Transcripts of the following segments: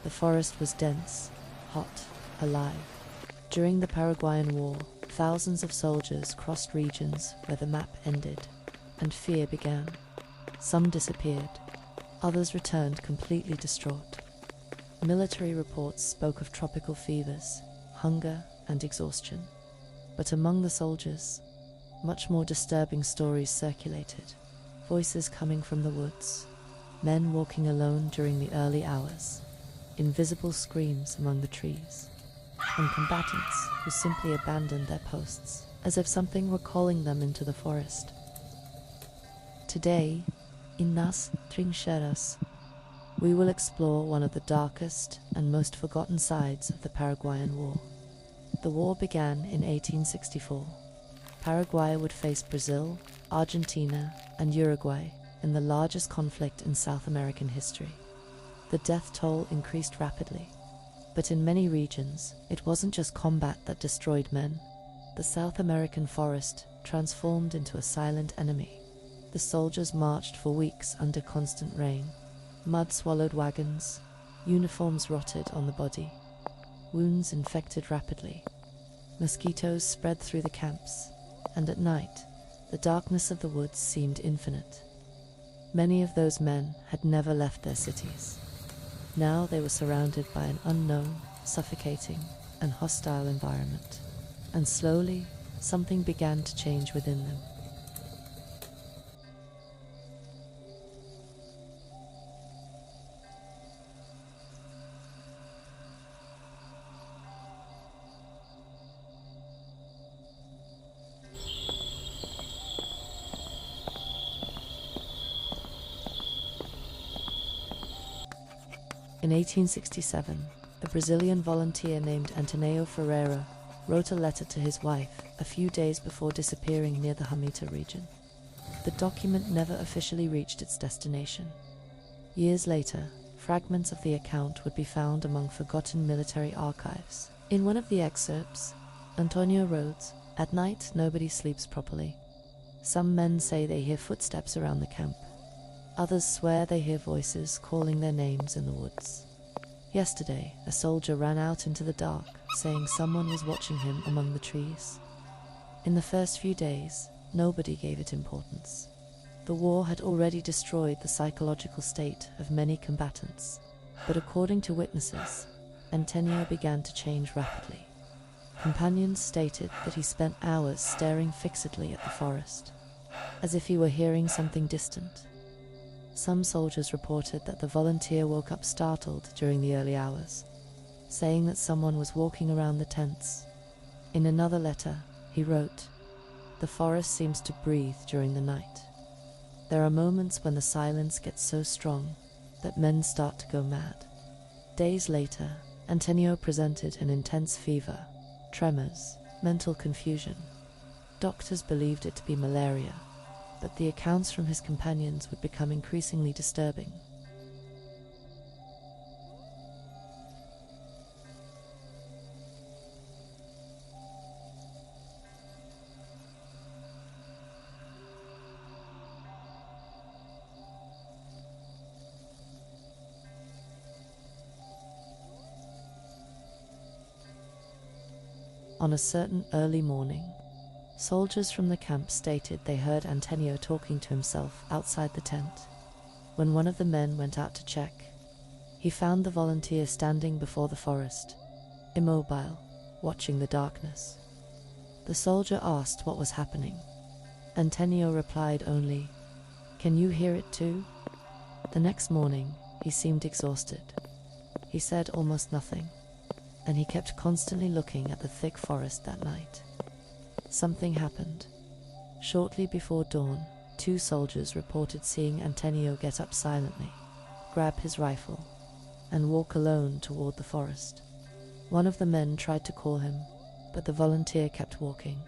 The forest was dense, hot, alive. During the Paraguayan War, thousands of soldiers crossed regions where the map ended, and fear began. Some disappeared, others returned completely distraught. Military reports spoke of tropical fevers, hunger, and exhaustion. But among the soldiers, much more disturbing stories circulated. Voices coming from the woods, men walking alone during the early hours, invisible screams among the trees, and combatants who simply abandoned their posts, as if something were calling them into the forest. Today, in Nas Trincheras, we will explore one of the darkest and most forgotten sides of the Paraguayan War. The war began in 1864. Paraguay would face Brazil, Argentina, and Uruguay in the largest conflict in South American history. The death toll increased rapidly, but in many regions, it wasn't just combat that destroyed men. The South American forest transformed into a silent enemy. The soldiers marched for weeks under constant rain. Mud swallowed wagons, uniforms rotted on the body, wounds infected rapidly. Mosquitoes spread through the camps, and at night, the darkness of the woods seemed infinite. Many of those men had never left their cities. Now they were surrounded by an unknown, suffocating, and hostile environment. And slowly, something began to change within them. In 1867, a Brazilian volunteer named Antonio Ferreira wrote a letter to his wife a few days before disappearing near the Hamita region. The document never officially reached its destination. Years later, fragments of the account would be found among forgotten military archives. In one of the excerpts, Antonio wrote, "At night, nobody sleeps properly. Some men say they hear footsteps around the camp. Others swear they hear voices calling their names in the woods. Yesterday, a soldier ran out into the dark, saying someone was watching him among the trees." In the first few days, nobody gave it importance. The war had already destroyed the psychological state of many combatants. But according to witnesses, Antonio began to change rapidly. Companions stated that he spent hours staring fixedly at the forest, as if he were hearing something distant. Some soldiers reported that the volunteer woke up startled during the early hours, saying that someone was walking around the tents. In another letter, he wrote, "The forest seems to breathe during the night. There are moments when the silence gets so strong that men start to go mad." Days later, Antonio presented an intense fever, tremors, mental confusion. Doctors believed it to be malaria, but the accounts from his companions would become increasingly disturbing. On a certain early morning, soldiers from the camp stated they heard Antonio talking to himself outside the tent. When one of the men went out to check, he found the volunteer standing before the forest, immobile, watching the darkness. The soldier asked what was happening. Antonio replied only, "Can you hear it too?" The next morning, he seemed exhausted. He said almost nothing, and he kept constantly looking at the thick forest that night. Something happened. Shortly before dawn, 2 soldiers reported seeing Antonio get up silently, grab his rifle, and walk alone toward the forest. One of the men tried to call him, but the volunteer kept walking,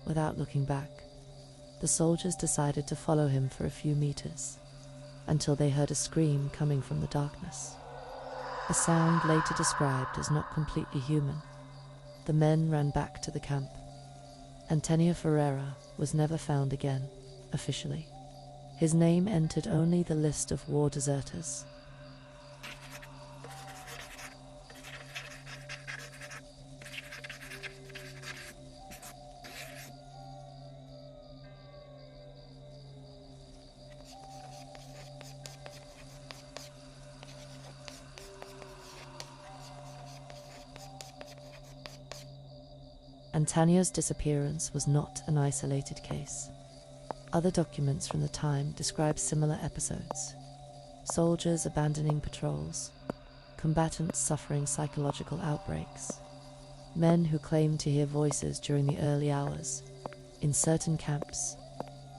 without looking back. The soldiers decided to follow him for a few meters, until they heard a scream coming from the darkness. A sound later described as not completely human. The men ran back to the camp. Antonio Ferreira was never found again, officially. His name entered only the list of war deserters. Antonio's disappearance was not an isolated case. Other documents from the time describe similar episodes: soldiers abandoning patrols, combatants suffering psychological outbreaks, men who claimed to hear voices during the early hours. In certain camps,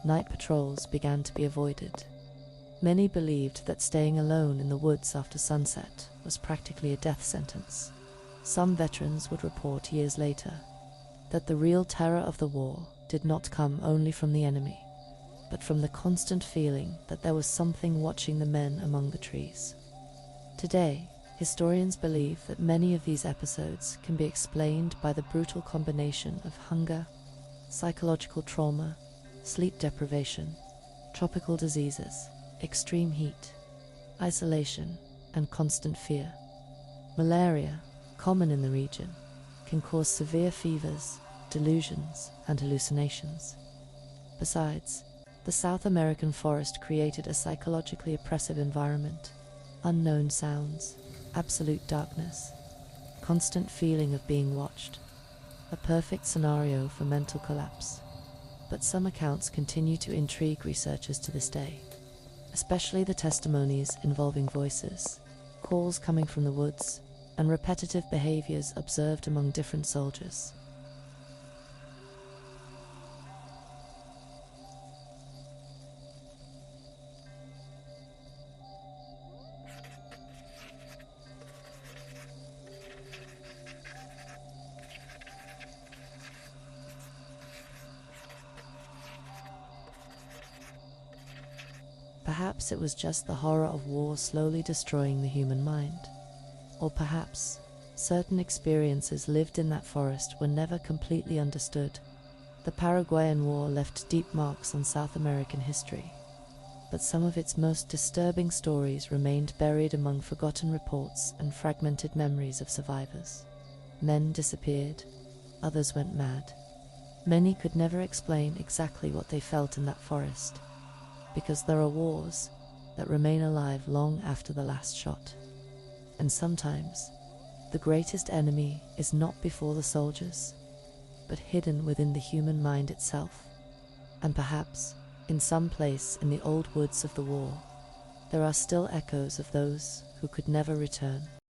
night patrols began to be avoided. Many believed that staying alone in the woods after sunset was practically a death sentence. Some veterans would report years later that the real terror of the war did not come only from the enemy, but from the constant feeling that there was something watching the men among the trees. Today, historians believe that many of these episodes can be explained by the brutal combination of hunger, psychological trauma, sleep deprivation, tropical diseases, extreme heat, isolation, and constant fear. Malaria, common in the region, can cause severe fevers, delusions, and hallucinations. Besides, the South American forest created a psychologically oppressive environment: unknown sounds, absolute darkness, constant feeling of being watched. A perfect scenario for mental collapse. But some accounts continue to intrigue researchers to this day, especially the testimonies involving voices, calls coming from the woods, and repetitive behaviors observed among different soldiers. Perhaps it was just the horror of war slowly destroying the human mind. Or perhaps certain experiences lived in that forest were never completely understood. The Paraguayan War left deep marks on South American history, but some of its most disturbing stories remained buried among forgotten reports and fragmented memories of survivors. Men disappeared, others went mad. Many could never explain exactly what they felt in that forest, because there are wars that remain alive long after the last shot. And sometimes, the greatest enemy is not before the soldiers, but hidden within the human mind itself. And perhaps, in some place in the old woods of the war, there are still echoes of those who could never return.